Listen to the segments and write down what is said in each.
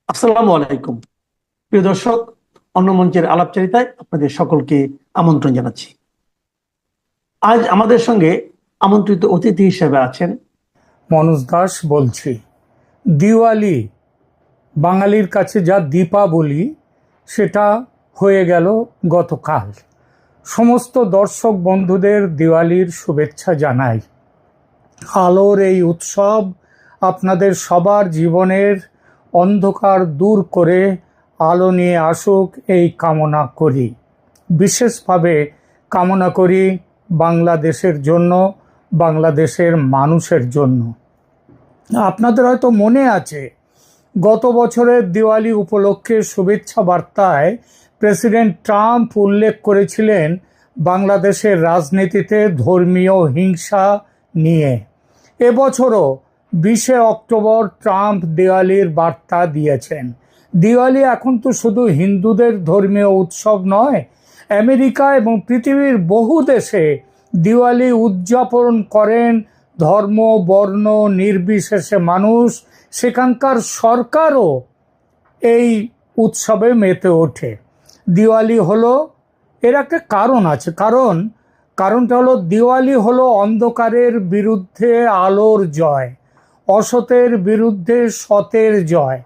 আসসালামু আলাইকুম। প্রিয় দর্শক, অন্য মঞ্চের আলাপচারিতায় আপনাদের সকলকে আমন্ত্রণ জানাচ্ছি। আজ আমাদের সঙ্গে আমন্ত্রিত অতিথি হিসেবে আছেন মনোজ দাস বলছি। দিওয়ালি বাঙালির কাছে যা দীপাবলি, সেটা হয়ে গেল গতকাল। সমস্ত দর্শক বন্ধুদের দিওয়ালির শুভেচ্ছা জানাই। আলোর এই উৎসব আপনাদের সবার জীবনের অন্ধকার দূর করে আলো নিয়ে আসুক, এই কামনা করি। বিশেষভাবে কামনা করি বাংলাদেশের জন্য, বাংলাদেশের মানুষের জন্য। আপনাদের হয়তো মনে আছে, গত বছরের দিওয়ালি উপলক্ষে শুভেচ্ছা বার্তায় প্রেসিডেন্ট ট্রাম্প উল্লেখ করেছিলেন বাংলাদেশের রাজনীতিতে ধর্মীয় হিংসা নিয়ে। এবছরও 20শে অক্টোবর ট্রাম্প দিওয়ালির বার্তা দিয়েছেন। দিওয়ালি এখন তো শুধু হিন্দুদের ধর্মীয় উৎসব নয়, আমেরিকা এবং পৃথিবীর বহু দেশে দিওয়ালি উদযাপন করেন ধর্ম বর্ণ নির্বিশেষে মানুষ। সেখানকার সরকারও এই উৎসবে মেতে ওঠে। দিওয়ালি হলো, এর একটা কারণ আছে। কারণটা হলো, দিওয়ালি হলো অন্ধকারের বিরুদ্ধে আলোর জয়, অসতের বিরুদ্ধে সতের জয়।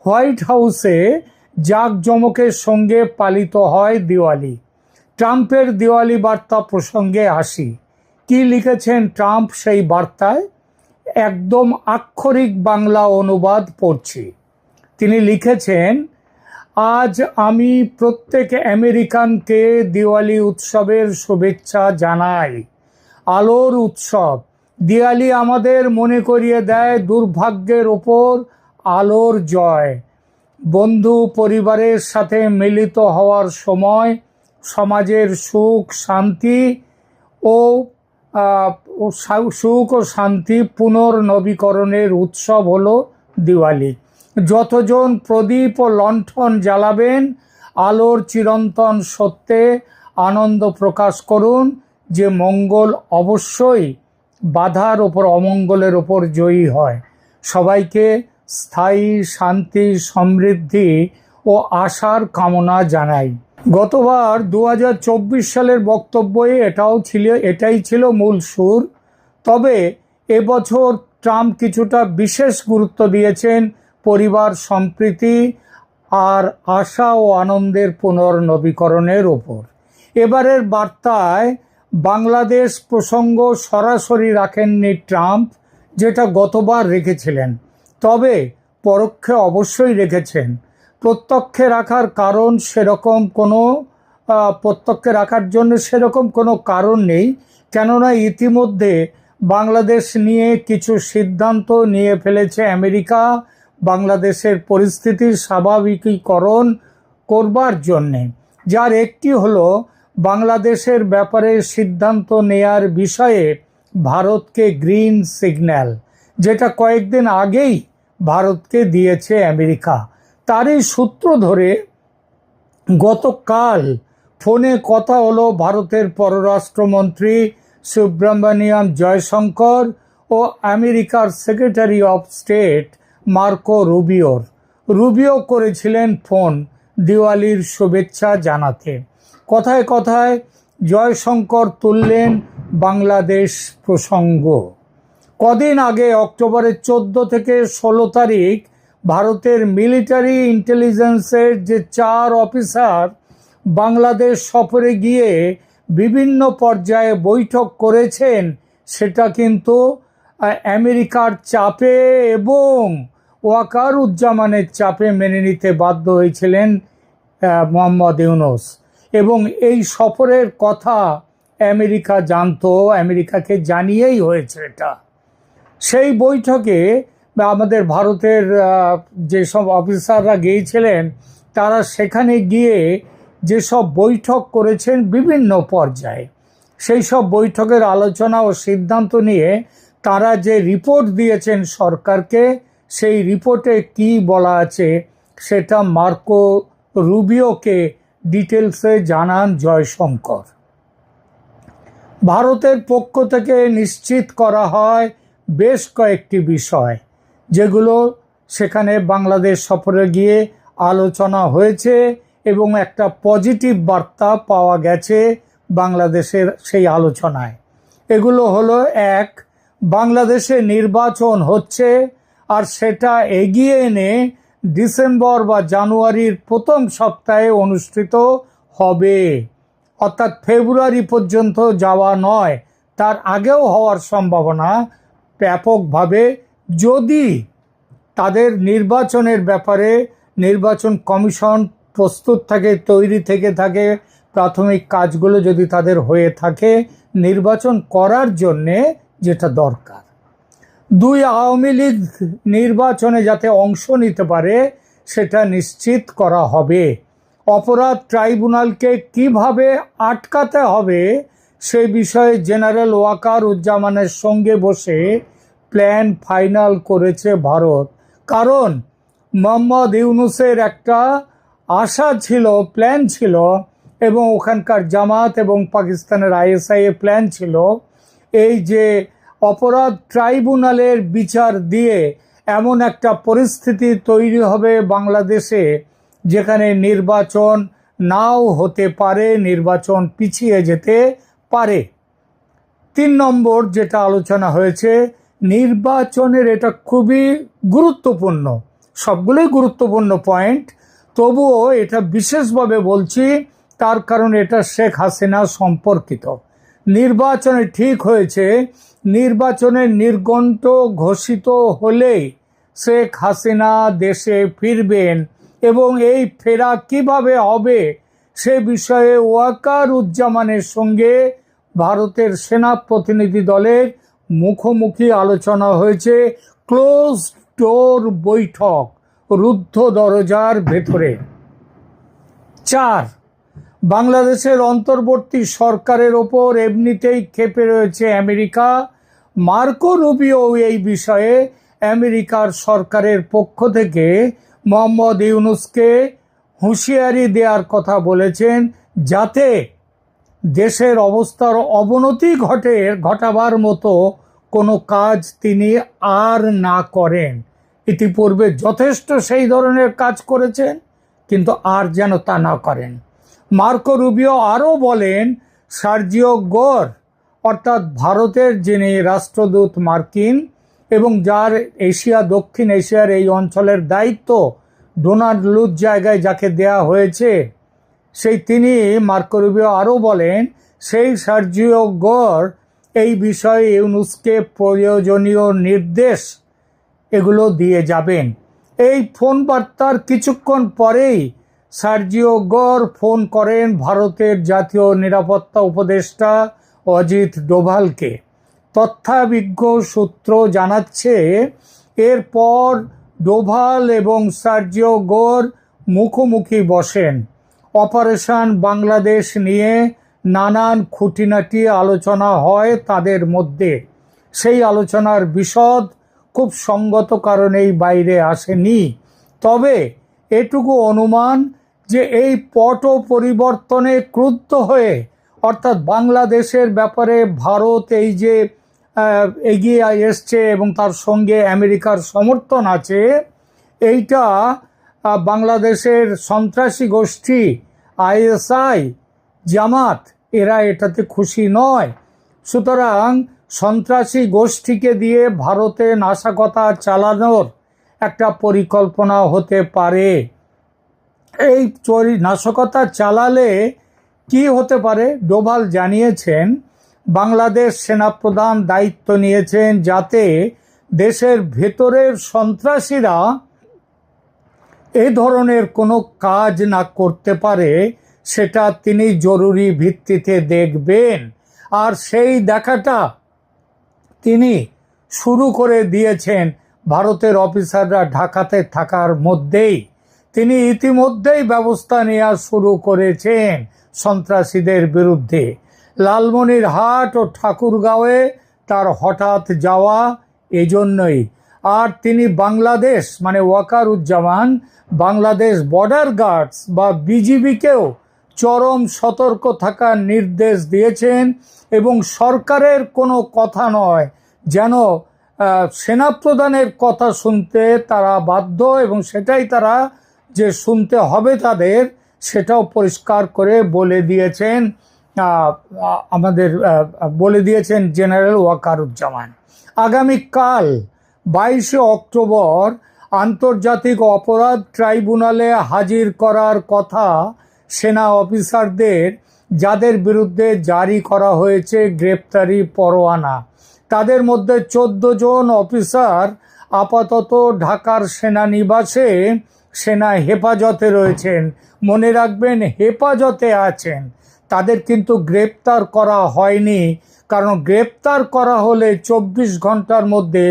হোয়াইট হাউসে জাঁকজমকের সঙ্গে পালিত হয় দিওয়ালি। ট্রাম্পের দিওয়ালি বার্তা প্রসঙ্গে আসি। কি লিখেছেন ট্রাম্প সেই বার্তায়? একদম আক্ষরিক বাংলা অনুবাদ পড়ছি। তিনি লিখেছেন, আজ আমি প্রত্যেক আমেরিকানকে দিওয়ালি উৎসবের শুভেচ্ছা জানাই। আলোর উৎসব দিওয়ালি আমাদের মনে করিয়ে দেয় দুর্ভাগ্যের ওপর আলোর জয়। বন্ধু পরিবারের সাথে মিলিত হওয়ার সময় সমাজের সুখ শান্তি ও শান্তি পুনর্নবীকরণের উৎসব হলো দিওয়ালি। যতজন প্রদীপ ও লণ্ঠন জ্বালাবেন, আলোর চিরন্তন সত্যে আনন্দ প্রকাশ করুন যে মঙ্গল অবশ্যই বাধার ওপর অমঙ্গলের ওপর জয়ী হয়। সবাইকে স্থায়ী শান্তি সমৃদ্ধি ও আশার কামনা জানাই। গতবার 2024 সালের বক্তব্যে এটাই ছিল মূল সুর। তবে এবছর ট্রাম্প কিছুটা বিশেষ গুরুত্ব দিয়েছেন পরিবার সম্প্রীতি আর আশা ও আনন্দের পুনর্নবীকরণের ওপর। এবারের বার্তায় বাংলাদেশ প্রসঙ্গ সরাসরি রাখেননি ট্রাম্প, যেটা গতবার রেখেছিলেন। তবে পরোক্ষে অবশ্যই রেখেছেন। প্রত্যক্ষে রাখার জন্য সেরকম কোনো কারণ নেই, কেননা ইতিমধ্যে বাংলাদেশ নিয়ে কিছু সিদ্ধান্ত নিয়ে ফেলেছে আমেরিকা বাংলাদেশের পরিস্থিতির স্বাভাবিকীকরণ করবার জন্যে। যার একটি হলো বাংলাদেশের ব্যাপারে সিদ্ধান্ত নেয়ার বিষয়ে ভারতকে গ্রিন সিগন্যাল, যেটা কয়েকদিন আগেই ভারতকে দিয়েছে আমেরিকা। তারই সূত্র ধরে গতকাল ফোনে কথা হলো ভারতের পররাষ্ট্রমন্ত্রী সুব্রমণিয়াম জয়শঙ্কর ও আমেরিকার সেক্রেটারি অফ স্টেট মার্কো রুবিওর। রুবিও করেছিলেন ফোন দিওয়ালির শুভেচ্ছা জানাতে। কথায় কথায় জয়শঙ্কর তুললেন বাংলাদেশ প্রসঙ্গ। কদিন আগে অক্টোবরের 14 থেকে 16 তারিখ ভারতের মিলিটারি ইন্টেলিজেন্সের যে 4 অফিসার বাংলাদেশ সফরে গিয়ে বিভিন্ন পর্যায়ে বৈঠক করেছেন, সেটা কিন্তু আমেরিকার চাপে এবং ওয়াকারুজ্জামানের চাপে মেনে নিতে বাধ্য হয়েছিলেন মোহাম্মদ ইউনূস। এবং এই সফরের কথা আমেরিকা জানতো, আমেরিকাকে জানিয়েই হয়েছে এটা। সেই বৈঠকে আমাদের ভারতের যেসব অফিসাররা গিয়েছিলেন, তারা সেখানে গিয়ে যেসব বৈঠক করেছেন বিভিন্ন পর্যায়ে, সেই সব বৈঠকের আলোচনা ও সিদ্ধান্ত নিয়ে তারা যে রিপোর্ট দিয়েছেন সরকারকে, সেই রিপোর্টে কি বলা আছে সেটা মার্কো রুবিওকে ডিটেলসে জানান জয়শঙ্কর। ভারতের পক্ষ থেকে নিশ্চিত করা হয় বেশ কয়েকটি বিষয়, যেগুলো সেখানে বাংলাদেশ সফরে গিয়ে আলোচনা হয়েছে এবং একটা পজিটিভ বার্তা পাওয়া গেছে বাংলাদেশের সেই আলোচনায়। এগুলো হলো, এক, বাংলাদেশে নির্বাচন হচ্ছে আর সেটা এগিয়ে এনে ডিসেম্বর বা জানুয়ারির প্রথম সপ্তাহে অনুষ্ঠিত হবে, অর্থাৎ ফেব্রুয়ারি পর্যন্ত যাওয়া নয়, তার আগেও হওয়ার সম্ভাবনা ব্যাপকভাবে, যদি তাদের নির্বাচনের ব্যাপারে নির্বাচন কমিশন প্রস্তুত থাকে, তৈরি থেকে থাকে, প্রাথমিক কাজগুলো যদি তাদের হয়ে থাকে নির্বাচন করার জন্যে যেটা দরকার। দুই, আওয়ামী লীগ নির্বাচনে যাতে অংশ নিতে পারে সেটা নিশ্চিত করা হবে। অপরাধ ট্রাইব্যুনালকে কিভাবে আটকাতে হবে সে বিষয়ে জেনারেল ওয়াকারুজ্জামানের সঙ্গে বসে প্ল্যান ফাইনাল করেছে ভারত। কারণ মোহাম্মদ ইউনূসের একটা আশা ছিল, প্ল্যান ছিল, এবং ওখানকার জামাত এবং পাকিস্তানের আইএসআই এর প্ল্যান ছিল, এই যে অপরাধ ট্রাইব্যুনালের বিচার দিয়ে এমন একটা পরিস্থিতি তৈরি হবে বাংলাদেশে যেখানে নির্বাচন নাও হতে পারে, নির্বাচন পিছিয়ে যেতে পারে। 3 নম্বর যেটা আলোচনা হয়েছে, নির্বাচনের, এটা খুবই গুরুত্বপূর্ণ, সবগুলোই গুরুত্বপূর্ণ পয়েন্ট, তবুও এটা বিশেষভাবে বলছি তার কারণ এটা শেখ হাসিনা সম্পর্কিত। নির্বাচনে ঠিক হয়েছে, নির্বাচনের নির্ঘণ্ট ঘোষিত হলেই শেখ হাসিনা দেশে ফিরবেন এবং এই ফেরা কিভাবে হবে সে বিষয়ে ওয়াকারুজ্জামানের সঙ্গে ভারতের সেনা প্রতিনিধি দলের মুখোমুখি আলোচনা হয়েছে, ক্লোজ ডোর বৈঠক, রুদ্ধ দরজার ভেতরে। 4, বাংলাদেশের অন্তর্বর্তী সরকারের ওপর এমনিতেই ক্ষেপে রয়েছে আমেরিকা। মার্কো রুবিও এই বিষয়ে আমেরিকার সরকারের পক্ষ থেকে মোহাম্মদ ইউনূসকে হুঁশিয়ারি দেওয়ার কথা বলেছেন, যাতে দেশের অবস্থার অবনতি ঘটাবার মতো কোনো কাজ তিনি আর না করেন। ইতিপূর্বে যথেষ্ট সেই ধরনের কাজ করেছেন, কিন্তু আর যেন তা না করেন। মার্কো রুবিও আরও বলেন, সার্জিও গোর অর্থাৎ ভারতের যিনি রাষ্ট্রদূত মার্কিন এবং যার এশিয়া, দক্ষিণ এশিয়ার এই অঞ্চলের দায়িত্ব ডোনাল্ড লুর জায়গায় যাকে দেয়া হয়েছে, তিনি মার্কো রুবিও আরও বলেন, সেই সার্জিও গোর এই বিষয়ে ইউনূসকে প্রয়োজনীয় নির্দেশ এগুলো দিয়ে যাবেন। এই ফোন বার্তার কিছুক্ষণ পরেই সার্জিও গোর ফোন করেন ভারতের জাতীয় নিরাপত্তা উপদেষ্টা অজিত ডোভালকে। তথ্যাভিজ্ঞ সূত্র জানাচ্ছে, এরপর ডোভাল এবং সার্জিও গোর মুখোমুখি বসেন। অপারেশন বাংলাদেশ নিয়ে নানান খুঁটিনাটি আলোচনা হয় তাদের মধ্যে। সেই আলোচনার বিশদ খুব সঙ্গত কারণেই বাইরে আসেনি, তবে এটুকু অনুমান যে এই পট পরিবর্তনে ক্রুদ্ধ হয়ে, অর্থাৎ বাংলাদেশের ব্যাপারে ভারত এই যে এগিয়ে এসছে এবং তার সঙ্গে আমেরিকার সমর্থন আছে, এইটা বাংলাদেশের সন্ত্রাসী গোষ্ঠী আইএসআই, জামাত, এরা এটাতে খুশি নয়। সুতরাং সন্ত্রাসী গোষ্ঠীকে দিয়ে ভারতে নাশকতা চালানোর একটা পরিকল্পনা হতে পারে। এই নাশকতা চালালে কি হতে পারে ডোভাল জানিয়েছেন, বাংলাদেশ সেনাপ্রধান দায়িত্ব নিয়েছেন যাতে দেশের ভেতরের সন্ত্রাসীরা এই ধরনের কোনো কাজ না করতে পারে, সেটা তিনি জরুরি ভিত্তিতে দেখবেন। আর সেই দেখাটা তিনি শুরু করে দিয়েছেন ভারতের অফিসাররা ঢাকাতে থাকার মধ্যেই। তিনি ইতিমধ্যেই ব্যবস্থা নেওয়া শুরু করেছেন সন্ত্রাসীদের বিরুদ্ধে। লালমনিরহাট ও ঠাকুরগাঁওয়ে তার হঠাৎ যাওয়া এজন্যই। আর তিনি বাংলাদেশ, মানে ওয়াকারুজ্জামান, বাংলাদেশ বর্ডার গার্ডস বা বিজিবিকেও চরম সতর্ক থাকার নির্দেশ দিয়েছেন এবং সরকারের কোনো কথা নয়, যেন সেনাপ্রধানের কথা শুনতে তারা বাধ্য, এবং সেটাই তারা যে শুনতে হবে তাদের, সেটাও পরিষ্কার করে বলে দিয়েছেন বলে দিয়েছেন জেনারেল ওয়াকারুজ্জামান। আগামীকাল 22শে অক্টোবর আন্তর্জাতিক অপরাধ ট্রাইব্যুনালে হাজির করার কথা সেনা অফিসারদের, যাদের বিরুদ্ধে জারি করা হয়েছে গ্রেপ্তারি পরোয়ানা। তাদের মধ্যে 14 জন অফিসার আপাতত ঢাকার সেনানিবাসে সেনা হেফাজতে রয়েছেন। মনে রাখবেন, হেফাজতে আছেন, তাদের কিন্তু গ্রেপ্তার করা হয়নি, কারণ গ্রেপ্তার করা হলে 24 ঘন্টার মধ্যে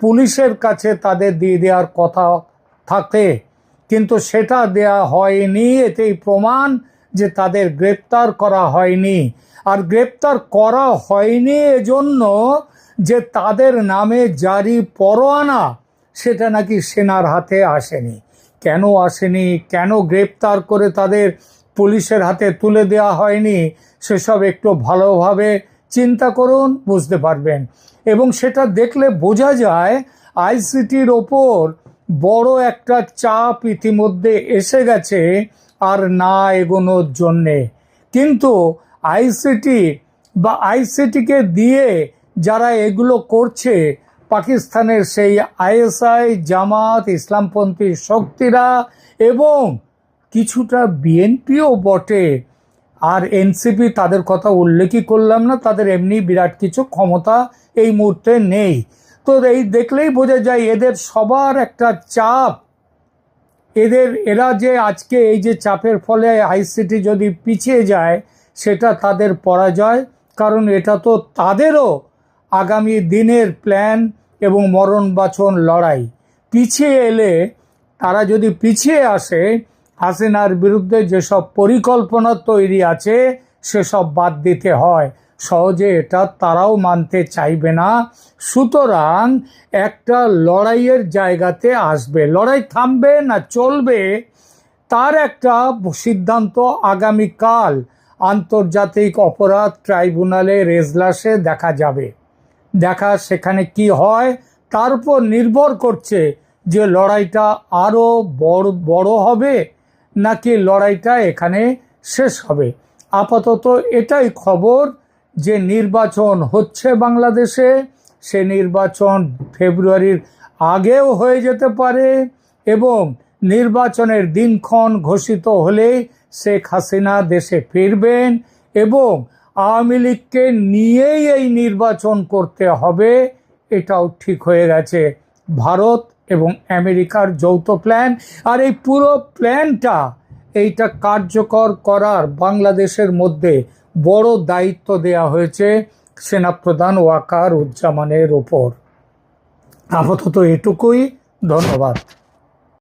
পুলিশের কাছে তাদের দিয়ে দেওয়ার কথা থাকে, কিন্তু সেটা দেয়া হয়নি। এতেই প্রমাণ যে তাদের গ্রেপ্তার করা হয়নি। আর গ্রেপ্তার করা হয়নি এজন্য যে তাদের নামে জারি পরোয়ানা সেটা নাকি সেনার হাতে আসেনি। কেন আসেনি, কেন গ্রেপ্তার করে তাদের পুলিশের হাতে তুলে দেওয়া হয়নি, সেসব একটু ভালোভাবে চিন্তা করুন, বুঝতে পারবেন। এবং সেটা দেখলে বোঝা যায় আইসিটির ওপর বড় একটা চাপ ইতিমধ্যে এসে গেছে আর না এগোনোর জন্যে। কিন্তু আইসিটিকে দিয়ে যারা এগুলো করছে, পাকিস্তানের সেই আইএসআই, জামাত, ইসলামপন্থী শক্তিরা এবং কিছুটা বিএনপিও বটে, আর এনসিপি তাদের কথা উল্লেখই করলাম না, তাদের এমনি বিরাট কিছু ক্ষমতা এই মুহূর্তে নেই। তো এই দেখলেই বোঝা যায় এদের সবার একটা চাপ। এরা যে আজকে এই যে চাপের ফলে আইসিটি যদি পিছিয়ে যায়, সেটা তাদের পরাজয়, কারণ এটা তো তাদেরও আগামী দিনের প্ল্যান এবং মরণ বাঁচন লড়াই। পিছিয়ে এলে, তারা যদি পিছিয়ে আসে, হাসিনার বিরুদ্ধে যেসব পরিকল্পনা তৈরি আছে সেসব বাদ দিতে হয়। সহজে এটা তারাও মানতে চাইবে না। সুতরাং একটা লড়াইয়ের জায়গাতে আসবে। লড়াই থামবে না চলবে, তার একটা সিদ্ধান্ত আগামীকাল আন্তর্জাতিক অপরাধ ট্রাইব্যুনালের এজলাসে দেখা যাবে। সেখানে কি হয় তার উপর নির্ভর করছে যে লড়াইটা আরো বড় হবে নাকি লড়াইটা এখানে শেষ হবে। আপাতত এটাই খবর যে নির্বাচন হচ্ছে বাংলাদেশে। সে নির্বাচন ফেব্রুয়ারির আগেও হয়ে যেতে পারে, এবং নির্বাচনের দিনক্ষণ ঘোষিত হলেই শেখ হাসিনা দেশে ফিরবেন, এবং আওয়ামী লীগকে নিয়েই এই নির্বাচন করতে হবে, এটাও ঠিক হয়ে গেছে। ভারত এবং আমেরিকার যৌথ প্ল্যান। আর এই পুরো প্ল্যানটা এইটা কার্যকর করার বাংলাদেশের মধ্যে বড় দায়িত্ব দেয়া হয়েছে সেনাপ্রধান ওয়াকারুজ্জামানের ওপর। আপাতত এটুকুই। ধন্যবাদ।